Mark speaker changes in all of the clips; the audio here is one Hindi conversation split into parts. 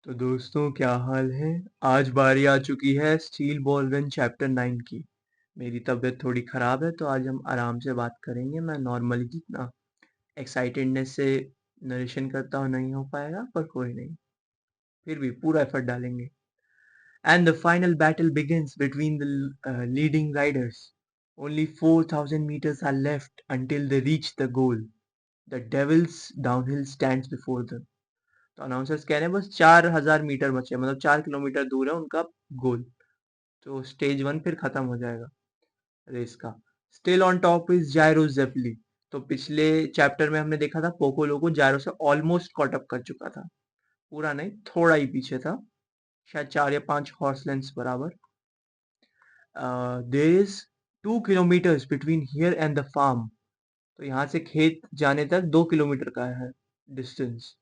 Speaker 1: तो दोस्तों क्या हाल है। आज बारी आ चुकी है स्टील बॉल रन चैप्टर 9 की। मेरी तबीयत थोड़ी ख़राब है तो आज हम आराम से बात करेंगे। मैं नॉर्मली जितना एक्साइटेडनेस से नरेशन करता हूँ नहीं हो पाएगा, पर कोई नहीं, फिर भी पूरा एफर्ट डालेंगे। And the final battle begins between the leading Riders. Only 4000 meters are left until they reach the goal. The devil's downhill stands before them. तो अनाउंसर्स कह रहे हैं बस 4000 मीटर बचे हैं, मतलब 4 किलोमीटर दूर है उनका गोल। तो स्टेज 1 फिर खत्म हो जाएगा रेस का। Still on top is Gyro Zeppeli. तो पिछले चैप्टर में हमने देखा था पोको लोको जायरो से ऑलमोस्ट कॉट अप कर चुका था, पूरा नहीं, थोड़ा ही पीछे था, शायद 4 या 5 हॉर्स लेंथ्स बराबर। There is 2 kilometers between here and the farm. तो यहाँ से खेत जाने तक 2 किलोमीटर का है distance.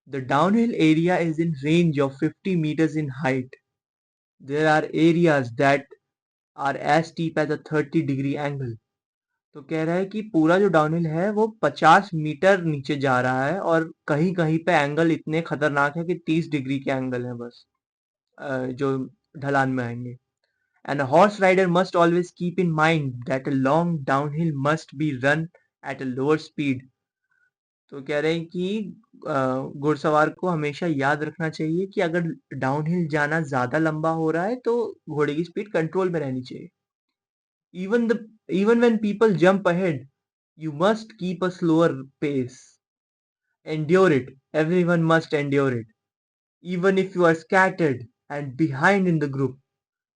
Speaker 1: The downhill area is in range of 50 meters in height. There are areas that are as steep as a 30-degree angle. तो कह रहा है कि पूरा जो डाउनहिल है वो 50 मीटर नीचे जा रहा है और कहीं कहीं पे एंगल इतने खतरनाक है कि 30 डिग्री के एंगल है बस, जो ढलान में आएंगे। And a horse rider must always keep in mind that a long downhill must be run at a lower speed. तो कह रहे हैं कि घुड़सवार को हमेशा याद रखना चाहिए कि अगर डाउनहिल जाना ज्यादा लंबा हो रहा है तो घोड़े की स्पीड कंट्रोल में रहनी चाहिए। even the even when people jump ahead, you must keep a slower pace. Endure it. Everyone must endure it. Even if you are scattered and behind in the group,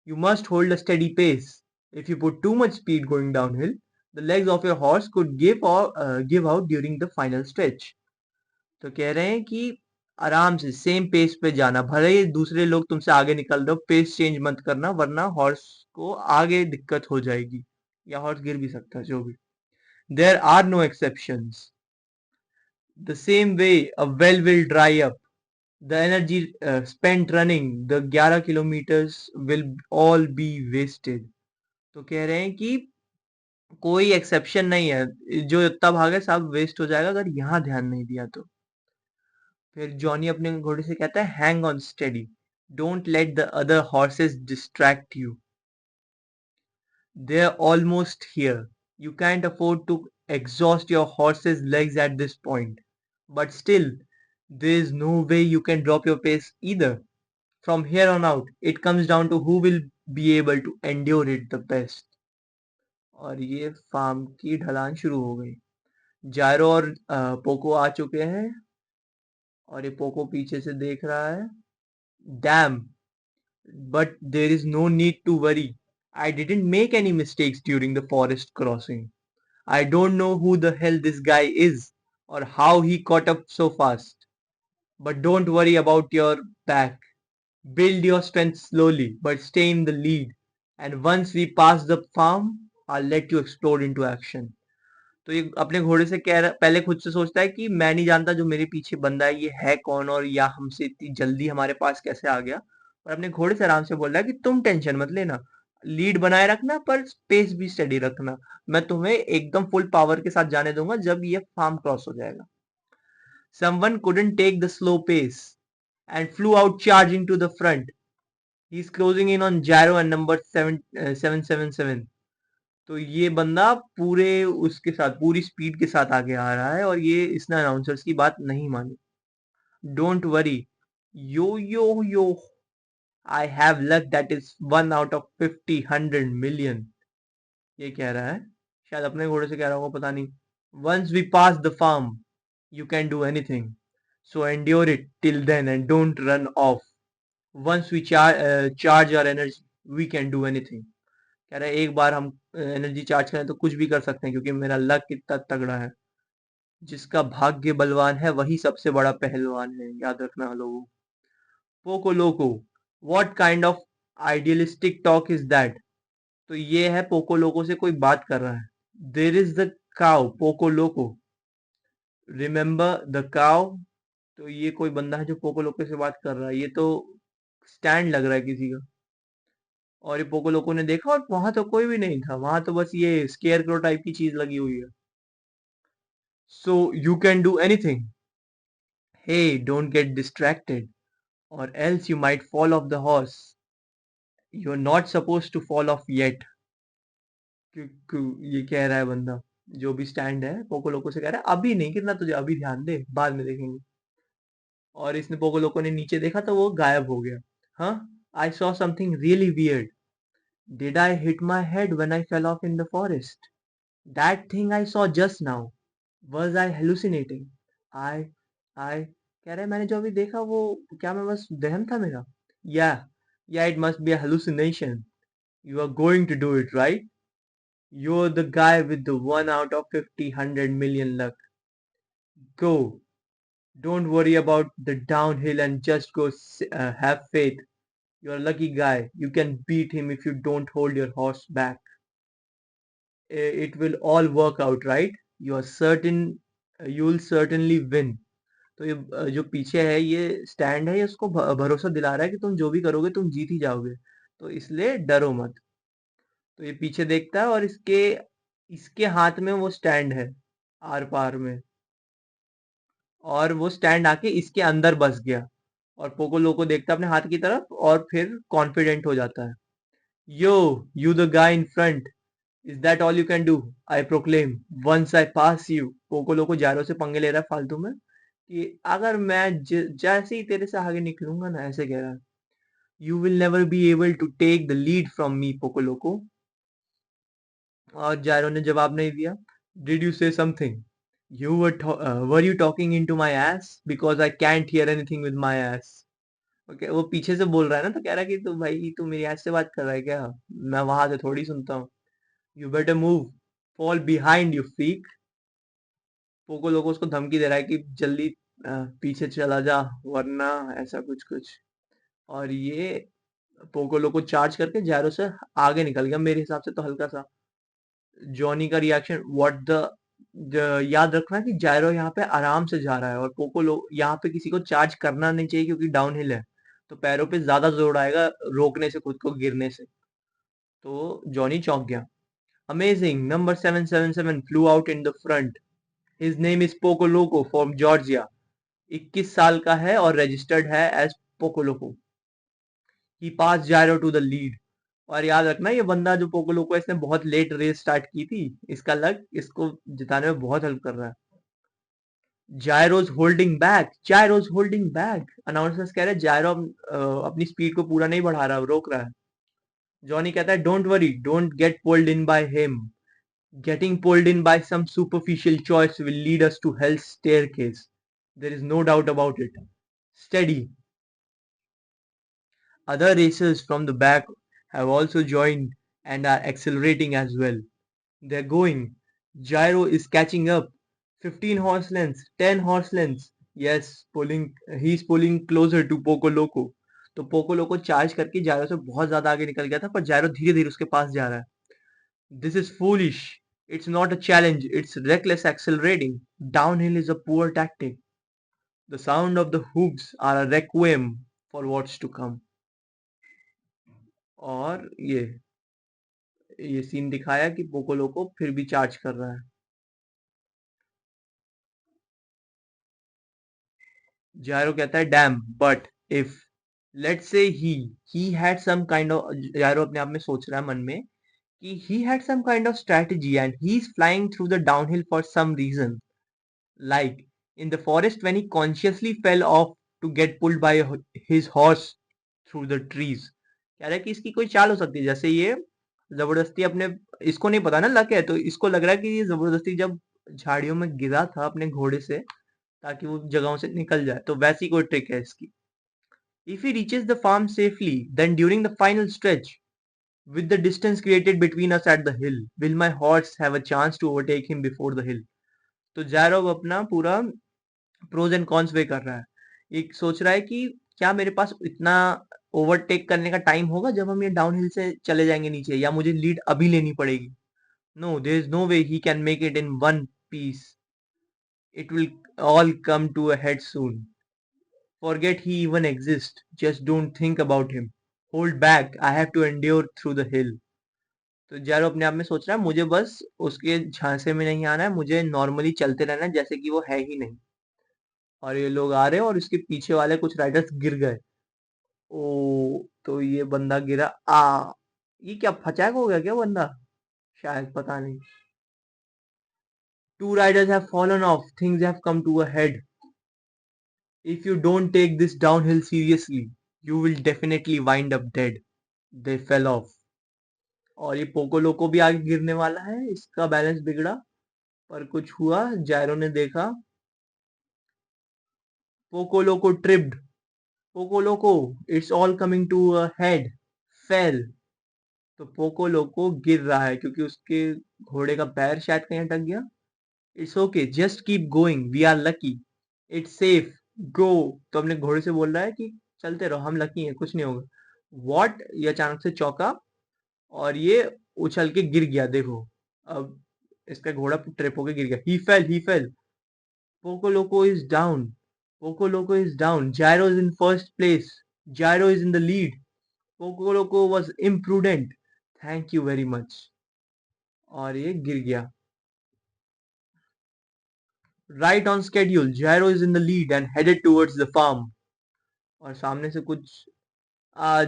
Speaker 1: you must hold a steady pace. If you put too much speed going downhill, the legs of your horse could give out during the final stretch. तो कह रहे हैं कि आराम से सेम पेस पे जाना, भले ही दूसरे लोग तुमसे आगे निकल रहे हो, पेस चेंज मत करना वरना हॉर्स को आगे दिक्कत हो जाएगी या हॉर्स गिर भी सकता है, जो भी। There are no exceptions. The same way a well will dry up, the energy spent running the 11 kilometers will all be wasted. तो कह रहे हैं कि कोई एक्सेप्शन नहीं है, जो इतना भागे सब वेस्ट हो जाएगा अगर यहाँ ध्यान नहीं दिया तो। फिर जॉनी अपने घोड़े से कहता है hang on steady, don't let the other horses distract you, they are almost here, you can't afford to exhaust your horse's legs at this point, but still there is no way you can drop your pace either. From here on out it comes down to who will be able to endure it the best. और ये फार्म की ढलान शुरू हो गई। जायरो और पोको आ चुके हैं और ये पोको पीछे से देख रहा है। Dam, but there is no need to worry. I didn't make any mistakes during the forest crossing. I don't know who the hell this guy is or how he caught up so fast. But don't worry about your back. Build your strength slowly, but stay in the lead. And once we pass the farm, I'll let you explode into action. तो ये अपने घोड़े से कह रहा, पहले खुद से सोचता है कि मैं नहीं जानता जो मेरे पीछे बंदा है ये है कौन और या हमसे इतनी जल्दी हमारे पास कैसे आ गया। और अपने घोड़े से आराम से बोल रहा है कि तुम टेंशन मत लेना, लीड बनाए रखना पर स्पेस भी स्टडी रखना, मैं तुम्हें एकदम फुल पावर के साथ जाने दूंगा जब ये फार्म क्रॉस हो जाएगा। Someone couldn't take the slow pace and flew out charging to the front. He's closing in on Gyro and number 777. तो ये बंदा पूरे उसके साथ पूरी स्पीड के साथ आगे आ रहा है और ये इसने अनाउंसर्स की बात नहीं मानी। Don't worry, yo I have luck that is 1 out of 50, 100 million। ये कह रहा है, शायद अपने घोड़े से कह रहा होगा, पता नहीं। Once we pass the farm you can do anything, so endure it till then and don't run off. Once we charge our energy we can do anything. कह रहा है एक बार हम एनर्जी चार्ज करें तो कुछ भी कर सकते हैं क्योंकि मेरा लक इतना तगड़ा है। जिसका भाग्य बलवान है वही सबसे बड़ा पहलवान है, याद रखना लोगों। Poco loco, what kind of idealistic talk is that. तो ये है पोको लोको से कोई बात कर रहा है। There is the cow Poco loco, remember the cow. तो ये कोई बंदा है जो पोको लोको से बात कर रहा है, ये तो स्टैंड लग रहा है किसी का। और ये पोको लोको ने देखा और वहां तो कोई भी नहीं था, वहां तो बस ये स्केयर क्रो टाइप की चीज लगी हुई है। So you can do anything, hey don't get distracted, or else you might fall off the horse. You're not supposed to fall off yet. ये कह रहा है बंदा, जो भी स्टैंड है पोको लोको से कह रहा है अभी नहीं गिरना तुझे, अभी ध्यान दे, बाद में देखेंगे। और इसने पोको लोको ने नीचे देखा तो वो गायब हो गया। हाँ, I saw something really weird. Did I hit my head when I fell off in the forest? That thing I saw just now, was I hallucinating? I I कह रहा है मैंने जो अभी देखा वो, क्या मैं बस वहम था मेरा? या या it must be a hallucination. You are going to do it right? You're the guy with the 1 out of 50, 100 million luck. Go. Don't worry about the downhill and just go have faith. You're a lucky guy. You can beat him if you don't hold your horse back. It will all work out, right? You're certain, you'll certainly win. तो ये जो पीछे है ये स्टैंड है, ये उसको भरोसा दिला रहा है कि तुम जो भी करोगे तुम जीत ही जाओगे, तो इसलिए डरो मत। तो ये पीछे देखता है और इसके इसके हाथ में वो स्टैंड है आर पार में, और वो स्टैंड आके इसके अंदर बस गया। और पोको लोको देखता है अपने हाथ की तरफ और फिर कॉन्फिडेंट हो जाता है। Yo, you the guy in front, is that all you can do? I proclaim once I pass you. Poco Loco Gyro से पंगे ले रहा है फालतू में कि अगर मैं जैसे ही तेरे से आगे निकलूंगा ना, ऐसे कह रहा है। You will never be able to take the lead from me Poco Loco. और जायरो ने जवाब नहीं दिया। Did you say something? You were you talking into my ass? Because I can't hear anything with my ass. Okay, वो पीछे से बोल रहा है ना, तो कह रहा है कि तू भाई तू मेरी ass से बात कर रहा है क्या? मैं वहां से थोड़ी सुनता हूँ। You better move. Fall behind you freak. Poco Loco उसको धमकी दे रहा है कि जल्दी पीछे चला जा वरना ऐसा कुछ कुछ। और ये पोको लोगो चार्ज करके जैरो से आगे निकल गया मेरे हिसाब से तो हल्का सा। जॉनी का रिएक्शन व्हाट द, याद रखना कि जायरो यहाँ पे आराम से जा रहा है और पोको लो यहाँ पे किसी को चार्ज करना नहीं चाहिए क्योंकि डाउन हिल है, तो पैरों पे ज्यादा जोर आएगा रोकने से खुद को गिरने से। तो जॉनी चौंक गया। Amazing, number 777 flew out in the front. His name is Poco Loco from Georgia. 21 साल का है और रजिस्टर्ड है as Poco Loco. He pass Gyro to the lead. और याद रखना ये बंदा जो पोको लोको है इसने बहुत लेट रेस स्टार्ट की थी, इसका लक इसको जिताने में बहुत हेल्प कर रहा है। Gyro's holding back, Gyro's holding back. Announcers कह रहे हैं जायरो अपनी स्पीड को पूरा नहीं बढ़ा रहा, रोक रहा है। जॉनी कहता है don't worry, don't get pulled in by him. Getting pulled in by some superficial choice will lead us to health staircase, there is no doubt about it. Steady. Other racers from the back have also joined and are accelerating as well. They're going. Gyro is catching up. 15 horse lengths, 10 horse lengths. Yes, he's pulling closer to Poco Loco. तो पोको लोको चार्ज करके जायरो से बहुत ज्यादा आगे निकल गया था, पर जायरो धीरे धीरे उसके पास जा रहा है। This is foolish, it's not a challenge, it's reckless accelerating. Downhill is a poor tactic. The sound of the hooves are a requiem for what's to come. और ये सीन दिखाया कि पोको लोको फिर भी चार्ज कर रहा है। जायरो कहता है dam, but if let's say he had some kind of, Gyro अपने आप में सोच रहा है मन में कि he had some kind of strategy and he is flying through the downhill for some reason, like in the forest when he consciously fell off to get pulled by his horse through the trees. कह रहा है कि इसकी कोई चाल हो सकती है, जैसे ये जबरदस्ती अपने, इसको नहीं पता ना लक है, तो इसको लग रहा है कि ये जबरदस्ती जब झाड़ियों में गिरा था अपने घोड़े से ताकि वो जगहों से निकल जाए, तो वैसी कोई ट्रिक है इसकी। If he reaches the farm safely, then during the final stretch, with the distance created between us at the hill, will my horse have a chance to overtake him before the hill? तो जैरोव अपना पूरा प्रोज एंड कॉन्स वे कर रहा है। एक सोच रहा है कि क्या मेरे पास इतना ओवरटेक करने का टाइम होगा जब हम ये डाउन हिल से चले जाएंगे नीचे, या मुझे लीड अभी लेनी पड़ेगी? No, there is no way he can make it in one piece. It will all come to a head soon. Forget he even exists. Just don't think about him. Hold back. I have to endure through the hill. तो जैरो अपने आप में सोच रहा है मुझे बस उसके झांसे में नहीं आना है, मुझे नॉर्मली चलते रहना है जैसे कि वो है ही नहीं। और ये लोग आ रहे हैं और उसके पीछे वाले कुछ राइडर्स गिर गए। ओ तो ये बंदा गिरा। आ ये क्या फचाक हो गया क्या बंदा? शायद, पता नहीं। Two riders have fallen off. Things have come to a head. If you don't take this downhill seriously, you will definitely wind up dead. They fell off. और ये पोको लोको भी आगे गिरने वाला है, इसका बैलेंस बिगड़ा। पर कुछ हुआ, जायरो ने देखा। Poco Loco tripped. Poco Loco, it's all coming to a head. Fell. तो पोको लोको गिर रहा है क्योंकि उसके घोड़े का पैर शायद कहीं अटक गया। It's okay, just keep going, we are lucky. It's safe, go. तो अपने घोड़े से बोल रहा है कि चलते रहो, हम लकी हैं, कुछ नहीं होगा। वॉट, ये अचानक से चौंका और ये उछल के गिर गया। देखो, अब इसका घोड़ा ट्रिप होके गिर गया। He fell. Poco Loco is down. Poco Loco is down. Gyro is in first place. Gyro is in the lead. Poco Loco was imprudent. Thank you very much. और ये गिर गया। Right on schedule, Gyro is in the lead and headed towards the farm. और सामने से कुछ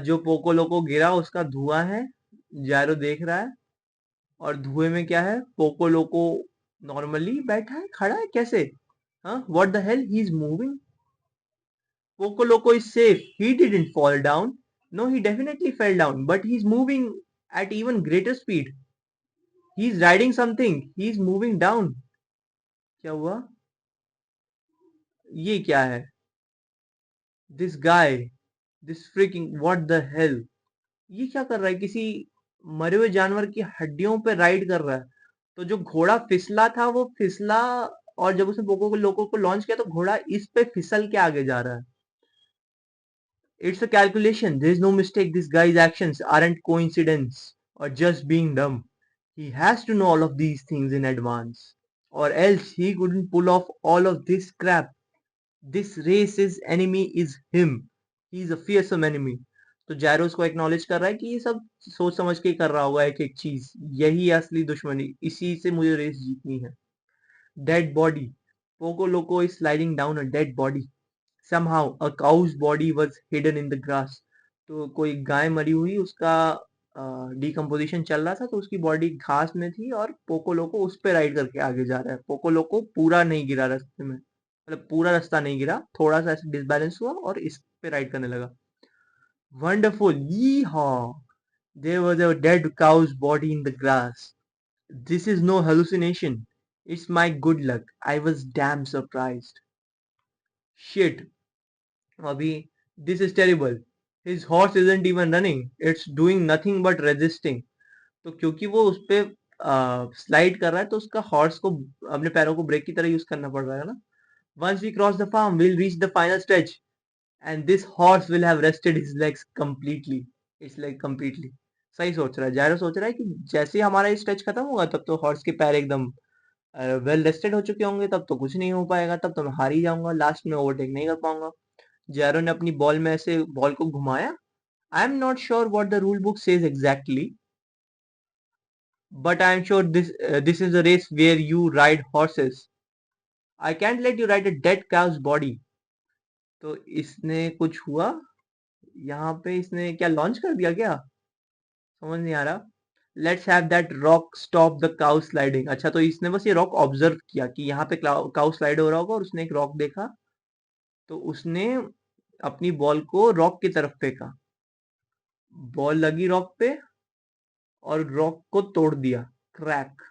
Speaker 1: जो पोको लोको गिरा उसका धुआं है। जायरो देख रहा है। और धुएं में क्या है? पोको लोको नॉर्मली बैठा है, खड़ा है, कैसे? हाँ, what the hell, he is moving. Poco Loco is safe, he didn't fall down. No, he definitely fell down, but he is moving at even greater speed. He is riding something, he is moving down. क्या हुआ? ये क्या है? This guy, this freaking, what the hell. ये क्या कर रहा है? किसी मरे हुए जानवर की हड्डियों पे राइड कर रहा है। तो जो घोड़ा फिसला था वो फिसला, और जब उसने पोको को लोको को लॉन्च किया तो घोड़ा इस पे फिसल के आगे जा रहा है। It's a calculation, there is no mistake, this guy's actions aren't coincidence or just being dumb. He has to know all of these things in advance, or else he couldn't pull off all of this crap. This race's enemy is him. He is a fearsome enemy. तो जैरोस को एक्नॉलेज कर रहा है कि ये सब सोच समझ के ही कर रहा होगा एक एक चीज। यही है असली दुश्मनी, इसी से मुझे रेस जीतनी है। Dead body. Poco Loco is sliding down a dead body. somehow a cow's body was hidden in the grass. तो कोई गाय मरी हुई, उसका डिकम्पोजिशन चल रहा था, तो उसकी बॉडी घास में थी और पोको लोको उस पे राइड करके आगे जा रहा है। पोको लोको पूरा नहीं गिरा रास्ते में, मतलब पूरा रास्ता नहीं गिरा, थोड़ा सा ऐसे डिसबैलेंस हुआ और इस पे राइड करने लगा। Wonderful, yeehaw! There was a dead cow's body in the grass. This is no hallucination. It's my good luck. I was damn surprised. Shit. Abhi, this is terrible. His horse isn't even running. It's doing nothing but resisting. तो क्योंकि वो उस पे स्लाइड कर रहा है तो उसका हॉर्स को अपने पैरों को ब्रेक की तरह यूज करना पड़ रहा है ना। Once we cross the farm, we'll reach the final stretch, and this horse will have rested his legs completely. It's like completely. सही सोच रहा है, जायरो सोच रहा है कि जैसे ही हमारा ये स्ट्रेच खत्म होगा तब तो हॉर्स के पैर एकदम वेल रेस्टेड हो चुके होंगे, तब तो कुछ नहीं हो पाएगा, तब तो मैं हार ही जाऊंगा, लास्ट में ओवरटेक नहीं कर पाऊंगा। जैरो ने अपनी बॉल में ऐसे बॉल को घुमाया। I am not sure what the rule book says exactly, but I am sure this is a race where you ride horses. I can't let you ride a dead cow's body. तो इसने कुछ हुआ, यहाँ पे इसने क्या लॉन्च कर दिया क्या? समझ नहीं आ रहा। Let's have that rock stop the cow sliding. अच्छा, तो इसने बस ये रॉक ऑब्जर्व किया कि यहाँ पे काउ स्लाइड हो रहा होगा और उसने एक रॉक देखा, तो उसने अपनी बॉल को रॉक की तरफ फेंका। बॉल लगी रॉक पे और रॉक को तोड़ दिया, क्रैक।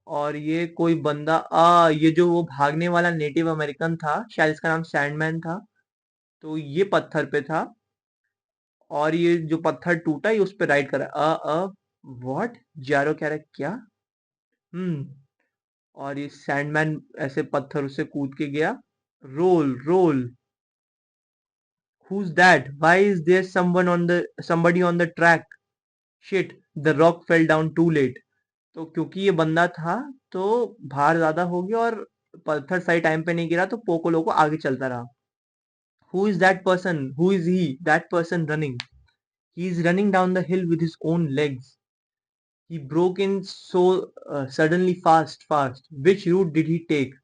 Speaker 1: और ये कोई बंदा ये जो वो भागने वाला नेटिव अमेरिकन था, शायद इसका नाम सैंडमैन था, तो ये पत्थर पे था और ये जो पत्थर टूटा ये उस पे राइड करा। व्हाट? जारो कह रहा है क्या? हम्म। और ये सैंडमैन ऐसे पत्थर से कूद के गया। Roll roll. Who's that? Why is there somebody on the track? Shit, the rock fell down too late. तो क्योंकि ये बंदा था तो भार ज्यादा हो गया और पत्थर सही टाइम पे नहीं गिरा, तो पोको लोको आगे चलता रहा। Who is that person? Who is he? That person running. He is running down the hill with his own legs. He broke in so suddenly fast. Which route did he take?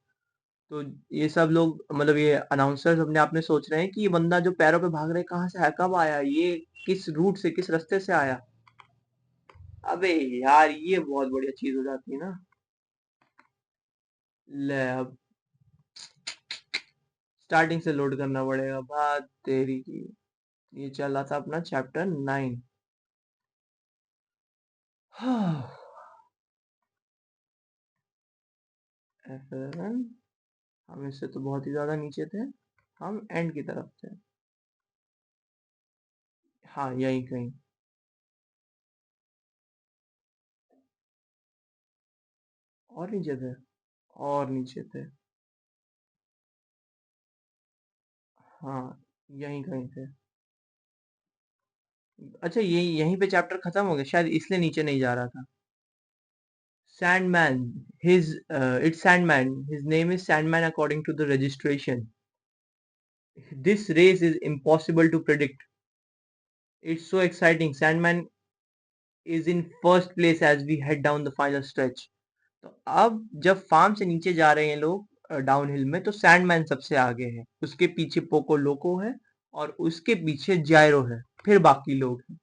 Speaker 1: तो ये सब लोग मतलब ये अनाउंसर्स अपने आप में सोच रहे हैं कि ये बंदा जो पैरों पे भाग रहा है कहाँ से है, कब आया, ये किस रूट से, किस रास्ते से आया। अबे यार ये बहुत बढ़िया चीज हो जाती है ना। ले अब स्टार्टिंग से लोड करना पड़ेगा, बात तेरी की। ये चल रहा था अपना चैप्टर 9। F11। हम इससे तो बहुत ही ज्यादा नीचे थे, हम एंड की तरफ थे। हाँ यही कहीं। और नीचे थे, और नीचे थे। हाँ यहीं कहीं थे। अच्छा ये यहीं पे चैप्टर खत्म हो गया शायद, इसलिए नीचे नहीं जा रहा था। Sandman. It's Sandman. His name is Sandman according to the registration. This race is impossible to predict. It's so exciting. Sandman is in first place as we head down the final stretch. तो अब जब फार्म से नीचे जा रहे हैं लोग डाउन हिल में, तो सैंडमैन सबसे आगे है, उसके पीछे पोको लोको है, और उसके पीछे जायरो है, फिर बाकी लोग हैं।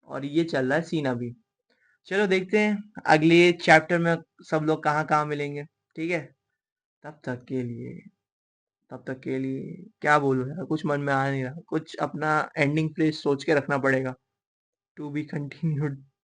Speaker 1: और ये चल रहा है सीन अभी। चलो देखते हैं अगले चैप्टर में सब लोग कहाँ कहाँ मिलेंगे। ठीक है। तब तक के लिए तब तक के लिए क्या बोलूं यार, कुछ मन में आ नहीं रहा, कुछ अपना एंडिंग फ्रेज सोच के रखना पड़ेगा। To be continued.